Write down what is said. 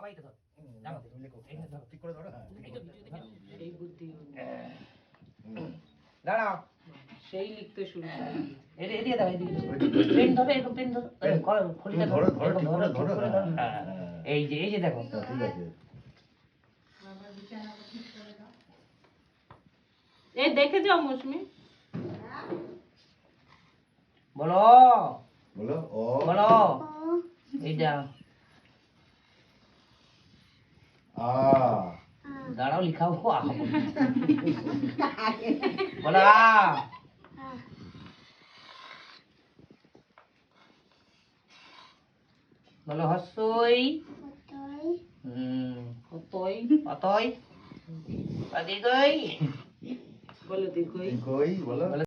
বাবা এটা ধর জানো এটা ধর ঠিক করে ধরো। হ্যাঁ এই বুদ্ধি দাঁড়াও সেই লিখতে শুরু করে এদিকে এদিকে দাও এদিকে পেন ধরো এরকম পেন ধরো খুলটা ধরো ধরো ধরো ঠিক করে ধরো। হ্যাঁ এই যে দেখো ঠিক আছে। এই দেখে যাও মৌসুমী বলো বলো ও বলো এইটা আ দাঁড়াও লিখাও বলো বলো হস্যই অতই অতই অদিগই বলো দেখই কই বলো।